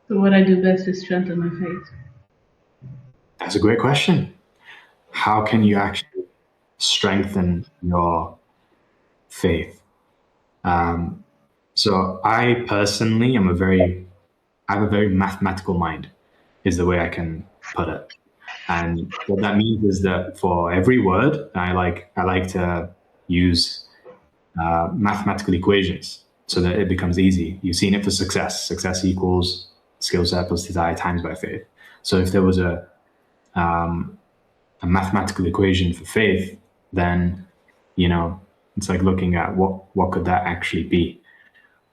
So what I do best is strengthen my faith. That's a great question. How can you actually strengthen your faith? So I personally am I have a very mathematical mind, is the way I can put it. And what that means is that for every word, I like to use mathematical equations so that it becomes easy. You've seen it for success. Success equals skill set plus desire times by faith. So if there was a mathematical equation for faith, then you know it's like looking at what could that actually be,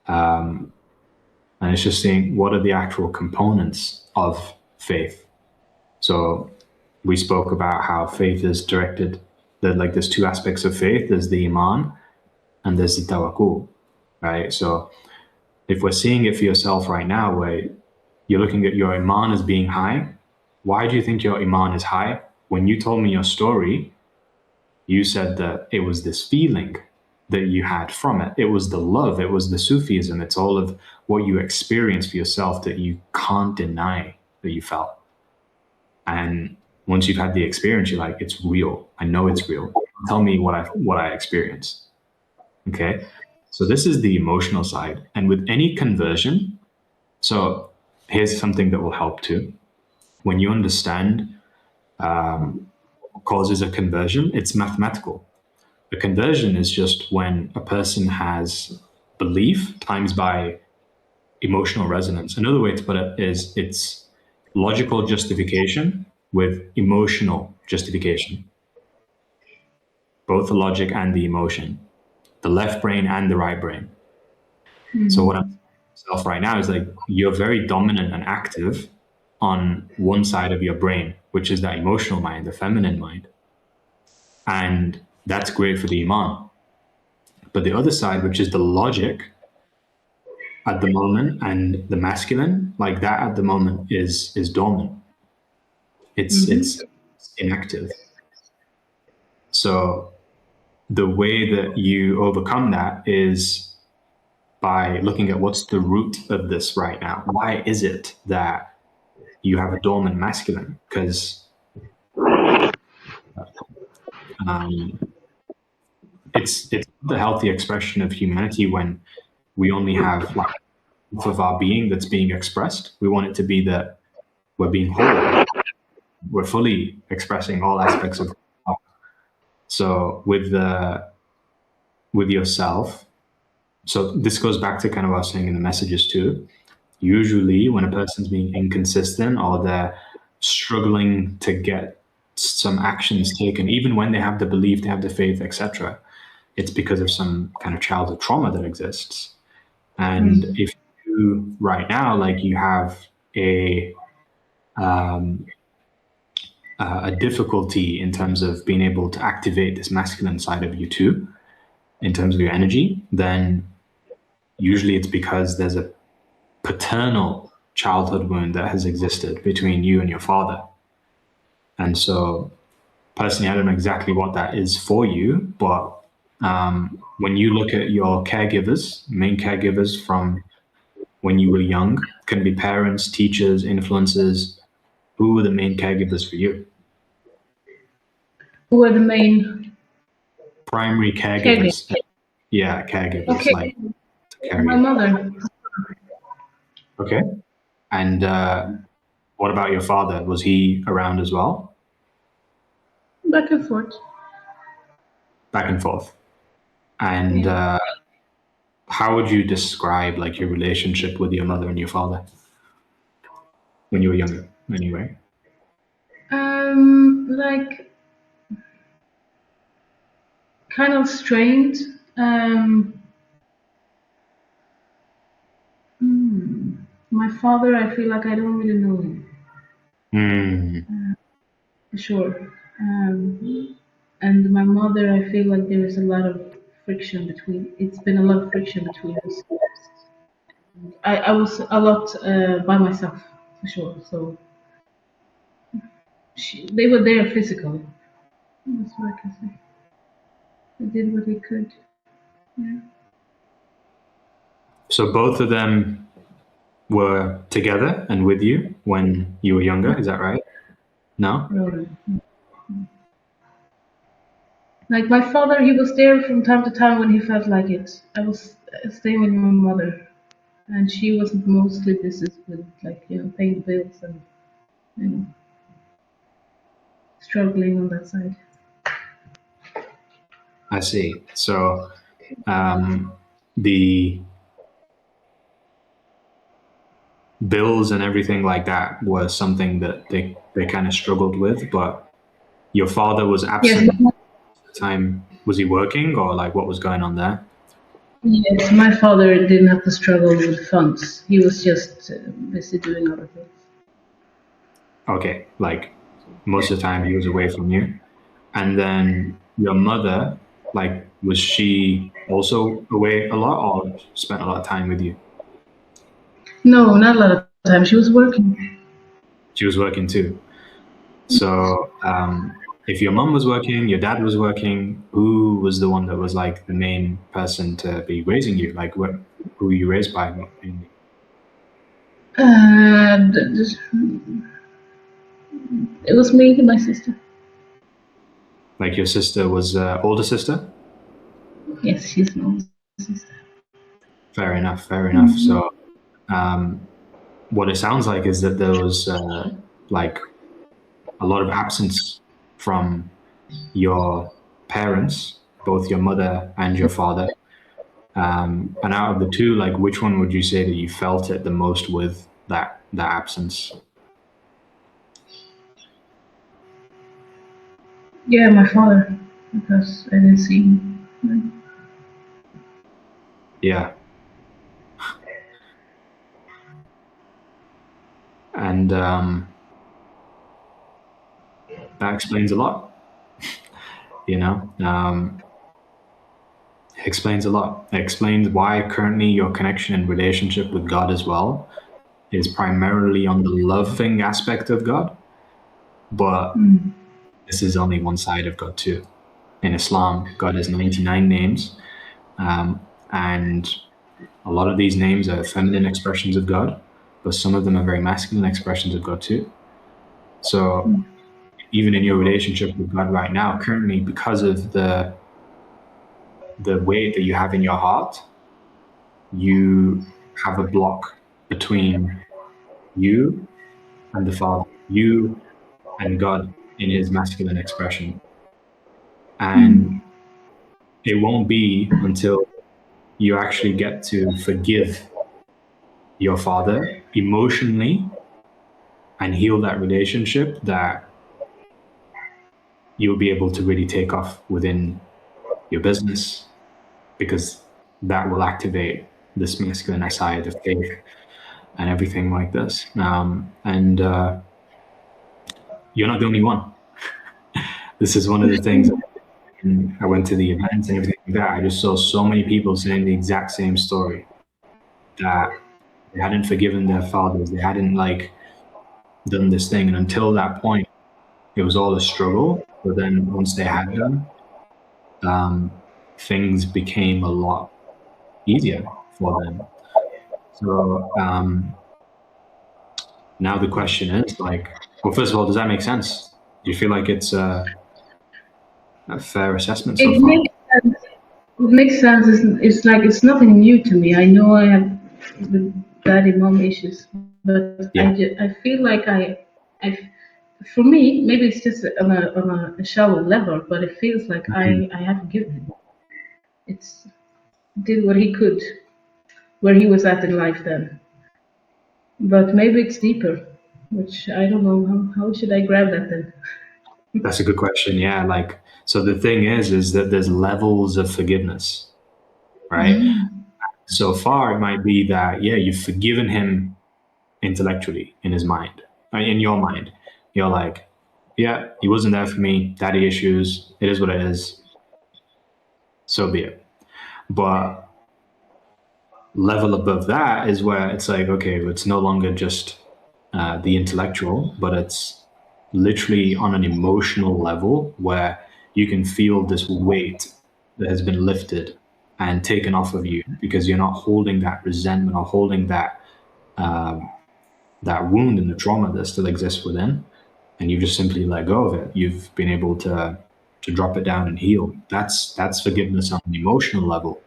and it's just seeing what are the actual components of faith. So we spoke about how faith is directed. That like there's two aspects of faith. There's the iman and there's the tawakkul, right? So if we're seeing it for yourself right now, where you're looking at your iman as being high, why do you think your iman is high? When you told me your story, you said that it was this feeling that you had from it. It was the love, it was the Sufism, it's all of what you experienced for yourself that you can't deny that you felt. And once you've had the experience, you're like, it's real. I know it's real. Tell me what I experienced. Okay. So this is the emotional side. And with any conversion, so here's something that will help too. When you understand causes a conversion, it's mathematical. A conversion is just when a person has belief times by emotional resonance. Another way to put it is it's logical justification with emotional justification, both the logic and the emotion, the left brain and the right brain. So what I'm saying to myself right now is like you're very dominant and active on one side of your brain, which is that emotional mind, the feminine mind. And that's great for the iman. But the other side, which is the logic at the moment, and the masculine, like that at the moment is dormant. It's inactive. So the way that you overcome that is by looking at what's the root of this right now. Why is it that you have a dormant masculine? Because it's the healthy expression of humanity when we only have like half of our being that's being expressed. We want it to be that we're being whole. We're fully expressing all aspects of. So with yourself, so this goes back to kind of what I was saying in the messages too. Usually, when a person's being inconsistent or they're struggling to get some actions taken, even when they have the belief, they have the faith, etc., it's because of some kind of childhood trauma that exists. And if you right now, like you have a difficulty in terms of being able to activate this masculine side of you too, in terms of your energy, then usually it's because there's a paternal childhood wound that has existed between you and your father. And so, personally, I don't know exactly what that is for you, but when you look at your caregivers, main caregivers from when you were young, can be parents, teachers, influencers, who were the main caregivers for you? Who are the main Primary caregivers? caregivers. Yeah, caregivers, Okay, like to carry my you. mother. Okay. And what about your father? Was he around as well? Back and forth. Back and forth. And Yeah. how would you describe like your relationship with your mother and your father when you were younger? Anyway. Like kind of strained. Um, my father, I feel like I don't really know him Hmm. for sure. And my mother, I feel like there is a lot of friction between. It's been a lot of friction between us. I was a lot by myself for sure. So they were there physically. That's what I can say. They did what they could. Yeah. So both of them were together and with you when you were younger. Is that right? No? No. Like my father, he was there from time to time when he felt like it. I was staying with my mother, and she was mostly busy with like paying bills and you know struggling on that side. I see. So the bills and everything like that was something that they kind of struggled with, but your father was Yes, absent at the time. Was he working or like what was going on there? yes, my father didn't have to struggle with funds. He was just busy doing other things. Okay, like most of the time he was away from you. And then your mother, like, was she also away a lot or spent a lot of time with you? No, not a lot of time. She was working. She was working too. So, if your mom was working, your dad was working, who was the one that was like the main person to be raising you? Like, who were you raised by mainly? It was me and my sister. Like, your sister was older sister? Yes, she's my older sister. Fair enough, fair enough. So, what it sounds like is that there was like a lot of absence from your parents, both your mother and your father. And out of the two, like which one would you say that you felt it the most with that absence? Yeah, my father, because I didn't see him. Yeah, and that explains a lot. You know, it explains a lot. It explains why currently your connection and relationship with God as well is primarily on the loving aspect of God, but this is only one side of God too. In Islam, God has 99 names, and a lot of these names are feminine expressions of God, but some of them are very masculine expressions of God too. So even in your relationship with God right now, currently, because of the weight that you have in your heart, you have a block between you and the Father, you and God in His masculine expression, and it won't be until you actually get to forgive your father emotionally and heal that relationship that you'll be able to really take off within your business, because that will activate this masculine side of faith and everything like this. And you're not the only one. This is one of the things. I went to the events and everything like that. I just saw so many people saying the exact same story, that they hadn't forgiven their fathers. They hadn't like done this thing. And until that point, it was all a struggle. But then once they had done, things became a lot easier for them. So now the question is like, well, first of all, does that make sense? Do you feel like it's a fair assessment so It far? makes sense. It makes sense. It's like it's nothing new to me. I know I have the daddy mom issues, but Yeah. I feel like I, for me, maybe it's just on a shallow level, but it feels like Mhm. I have given him. It's did what he could where he was at in life then, but maybe it's deeper, which I don't know. How should I grab that then? That's a good question. Yeah. Like, so the thing is that there's levels of forgiveness, right? So far, it might be that, yeah, you've forgiven him intellectually in his mind, in your mind. You're like, yeah, he wasn't there for me, daddy issues, it is what it is, so be it. But level above that is where it's like, okay, it's no longer just the intellectual, but it's literally on an emotional level where you can feel this weight that has been lifted and taken off of you because you're not holding that resentment or holding that that wound and the trauma that still exists within, and you just simply let go of it. You've been able to drop it down and heal. That's forgiveness on an emotional level.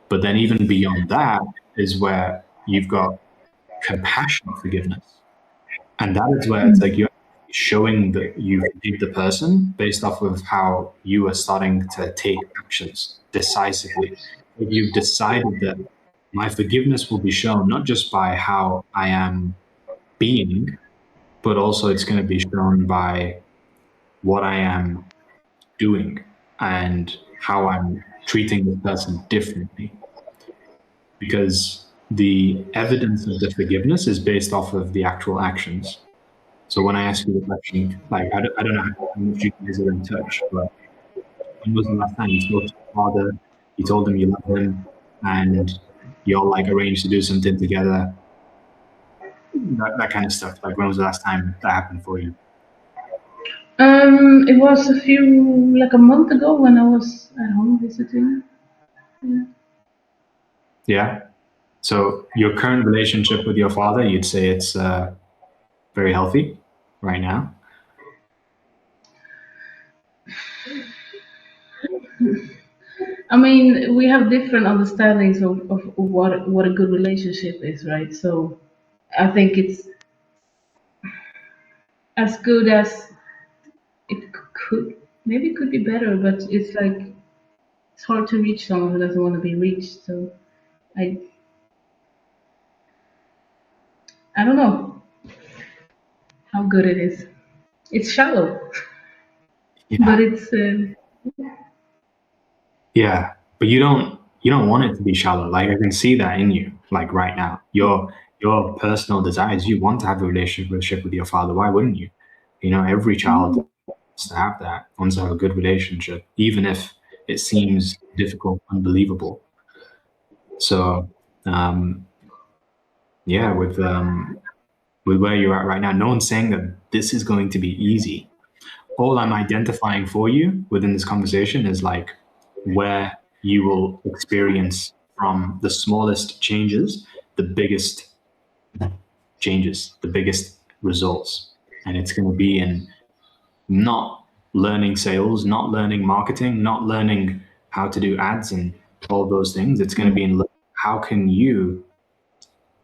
But then even beyond that is where you've got compassionate forgiveness. And that is where it's like you're showing that you forgive the person based off of how you are starting to take actions decisively. If you've decided that my forgiveness will be shown not just by how I am being, but also it's going to be shown by what I am doing and how I'm treating the person differently. Because the evidence of the forgiveness is based off of the actual actions. So when I ask you the question, like, I don't know how much you guys are in touch, but when was the last time you spoke to your father, you told him you love him, and you all like arranged to do something together, that kind of stuff. Like, when was the last time that happened for you? It was like a month ago when I was at home visiting. Yeah. Yeah. So your current relationship with your father, you'd say it's very healthy right now. I mean, we have different understandings of what a good relationship is, right? So I think it's as good as it could. Maybe it could be better, but it's like it's hard to reach someone who doesn't want to be reached. So I I don't know how good it is. It's shallow, but Yeah. it's Yeah. But you don't want it to be shallow. Like, I can see that in you, like right now. Your personal desires, you want to have a relationship with your father. Why wouldn't you? You know, every child wants to have that, wants to have a good relationship, even if it seems difficult, unbelievable. So yeah, with where you're at right now, no one's saying that this is going to be easy. All I'm identifying for you within this conversation is like where you will experience from the smallest changes, the biggest changes, the biggest results. And it's going to be in not learning sales, not learning marketing, not learning how to do ads and all those things. It's going to be in how can you,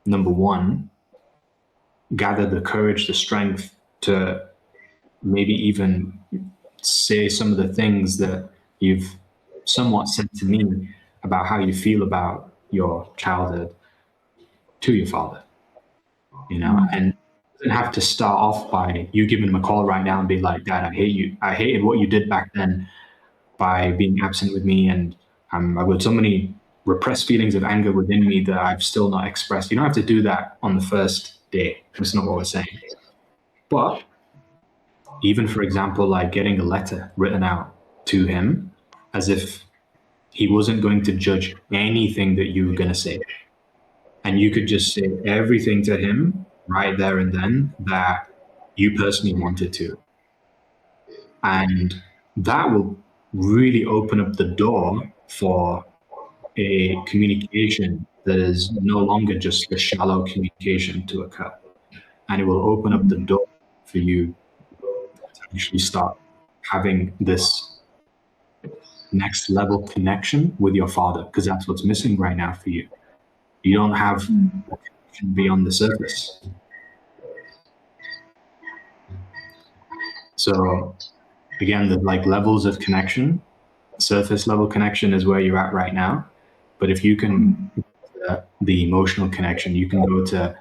number one, gather the courage, the strength to maybe even say some of the things that you've somewhat said to me about how you feel about your childhood to your father, you know, and it doesn't have to start off by you giving him a call right now and be like, Dad, I hate you. I hated what you did back then by being absent with me. And I've got so many repressed feelings of anger within me that I've still not expressed. You don't have to do that on the first day. That's not what we're saying. But even, for example, like getting a letter written out to him as if he wasn't going to judge anything that you were going to say. And you could just say everything to him right there and then that you personally wanted to. And that will really open up the door for a communication that is no longer just a shallow communication to occur. And it will open up the door for you to actually start having this next level connection with your father, because that's what's missing right now for you. You don't have a connection beyond the surface. So again, the like levels of connection, surface level connection is where you're at right now. But if you can the emotional connection, you can go to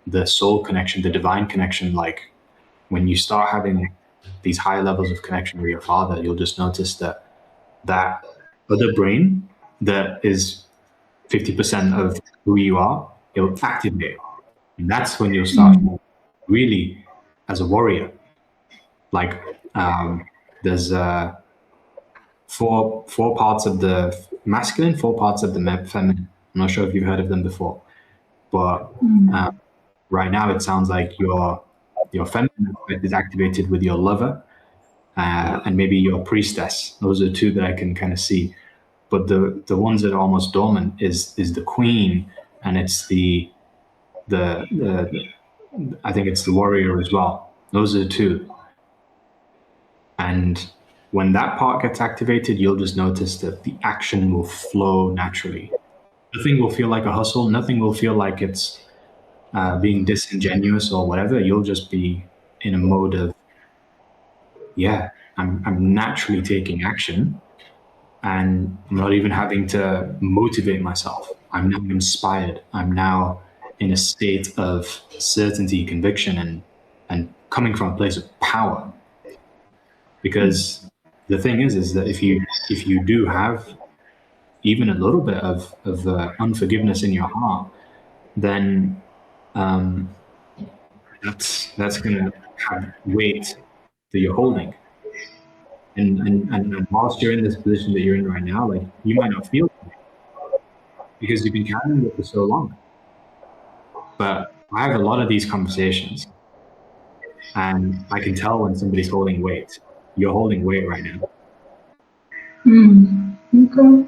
the soul connection, the divine connection. Like when you start having these high levels of connection with your father, you'll just notice that that other brain that is 50% of who you are, it'll activate. And that's when you'll start really as a warrior. Like there's four parts of the masculine, four parts of the feminine. I'm not sure if you've heard of them before, but uh, right now it sounds like your feminine aspect is activated with your lover and maybe your priestess. Those are two that I can kind of see. But the ones that are almost dormant is the queen, and it's the the I think it's the warrior as well. Those are the two. And when that part gets activated, you'll just notice that the action will flow naturally. Nothing will feel like a hustle. Nothing will feel like it's being disingenuous or whatever. You'll just be in a mode of, yeah, I'm naturally taking action, and I'm not even having to motivate myself. I'm now inspired. I'm now in a state of certainty, conviction, and coming from a place of power. Because the thing is that if you do have even a little bit of unforgiveness in your heart, then that's going to have weight that you're holding. And whilst you're in this position that you're in right now, like, you might not feel it because you've been carrying it for so long. But I have a lot of these conversations, and I can tell when somebody's holding weight. You're holding weight right now. Okay.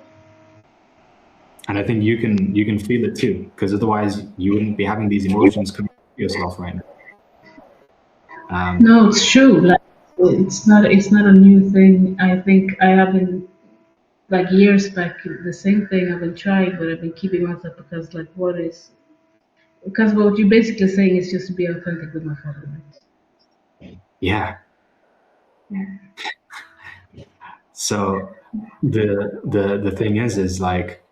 And I think you can feel it too, because otherwise you wouldn't be having these emotions coming to yourself right now. No, it's true. Like, it's not a new thing. I think I have been, like, years back, the same thing I've been trying, but I've been keeping myself because, like, because what you're basically saying is just to be authentic with my father, right? Yeah. Yeah. So the thing is like,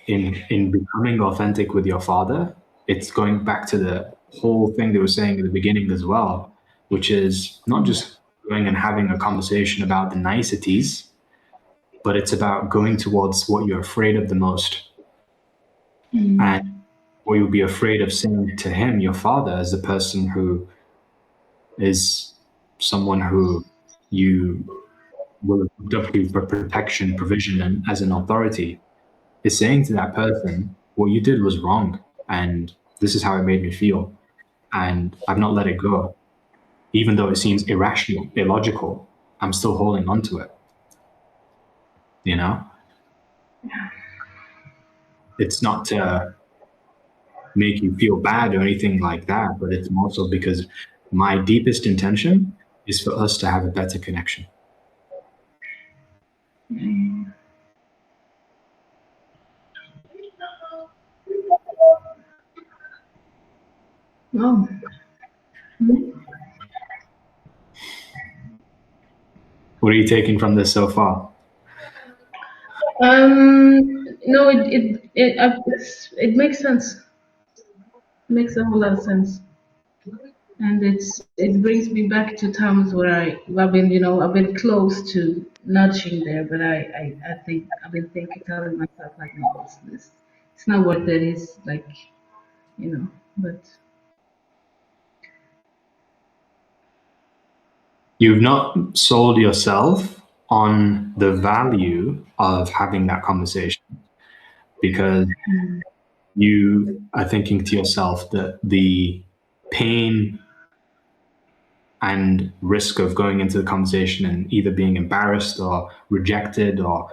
in becoming authentic with your father, it's going back to the whole thing they were saying at the beginning as well, which is not just going and having a conversation about the niceties, but it's about going towards what you're afraid of the most. And what you'll be afraid of saying to him, your father, as a person who is someone who you will look up to for protection, provision, and as an authority, is saying to that person, what you did was wrong, and this is how it made me feel, and I've not let it go. Even though it seems irrational, illogical, I'm still holding on to it. You know? It's not to make you feel bad or anything like that, but it's also because my deepest intention is for us to have a better connection. Oh. What are you taking from this so far? No, it makes sense. It makes a whole lot of sense, and it brings me back to times where I've been, I've been close to nudging there, but I think I've been telling myself, like, no, it's not worth it. It's like, but You've not sold yourself on the value of having that conversation, because you are thinking to yourself that the pain and risk of going into the conversation and either being embarrassed or rejected or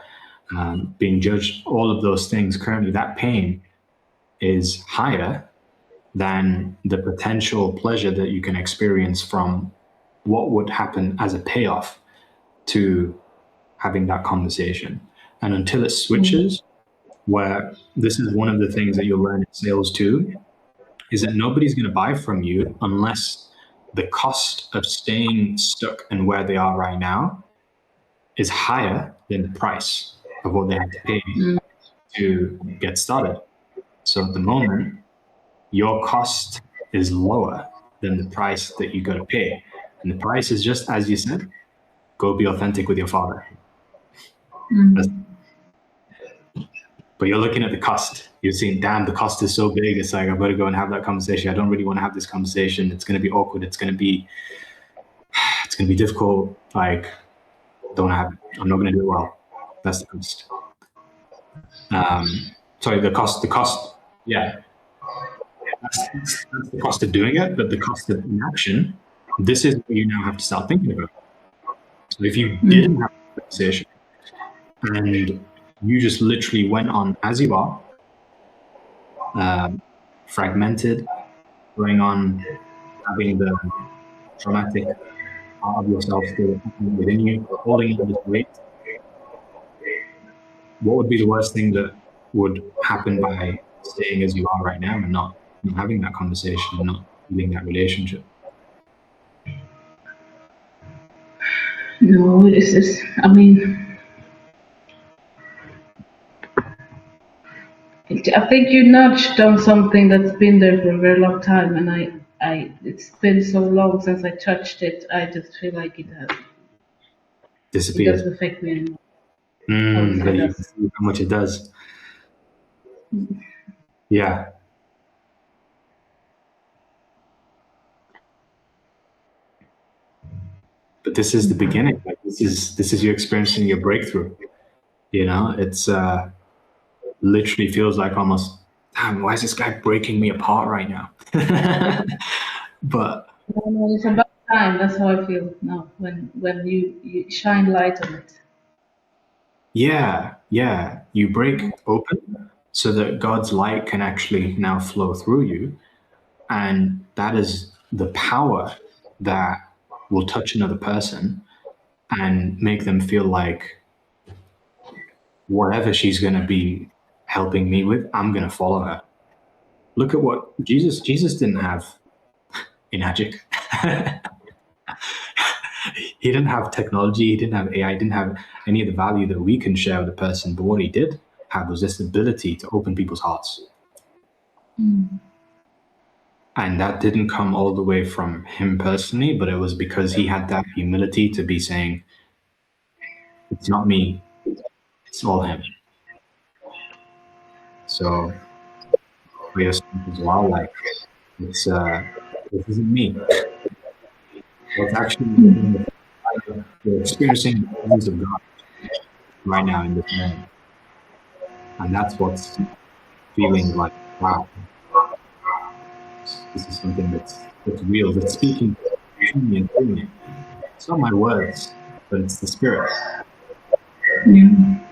being judged, all of those things, currently that pain is higher than the potential pleasure that you can experience from what would happen as a payoff to having that conversation. And until it switches, where this is one of the things that you'll learn in sales too, is that nobody's going to buy from you unless the cost of staying stuck and where they are right now is higher than the price of what they have to pay to get started. So at the moment, your cost is lower than the price that you got to pay. And the price is just, as you said, go be authentic with your father. But you're looking at the cost. You're seeing, damn, the cost is so big. It's like, I better go and have that conversation. I don't really want to have this conversation. It's going to be awkward. It's going to be difficult. Like, don't have it. I'm not going to do it well. That's the cost. Sorry, the cost. Yeah. That's the cost of doing it, but the cost of inaction, this is what you now have to start thinking about. So if you didn't have a conversation and you just literally went on as you are, fragmented, going on, having the traumatic part of yourself still within you, holding on this weight, what would be the worst thing that would happen by staying as you are right now and not having that conversation and not having that relationship? No, it's just, I mean, I think you nudged on something that's been there for a very long time, and it's been so long since I touched it. I just feel like it Disappeared. doesn't affect me anymore. I would say But you can that's. see how much it does. Yeah. But this is the beginning. Like this is you experiencing your breakthrough. You know, it's literally feels like almost, damn, why is this guy breaking me apart right now? But No, no, it's about time. That's how I feel now. When you shine light on it. yeah, you break open so that God's light can actually now flow through you. And that is the power that will touch another person and make them feel like whatever she's going to be helping me with, I'm going to follow her. Look at what Jesus didn't have Enagic. He didn't have technology, he didn't have AI, he didn't have any of the value that we can share with a person. But what he did have was this ability to open people's hearts. And that didn't come all the way from him personally, but it was because he had that humility to be saying, it's not me, it's all him. So for yourself as well, like it's this isn't me. What's actually you're experiencing the presence of God right now in this moment. And that's what's feeling like, wow, this is something that's real, that's speaking to me and through me. It's not my words, but it's the spirit. Yeah.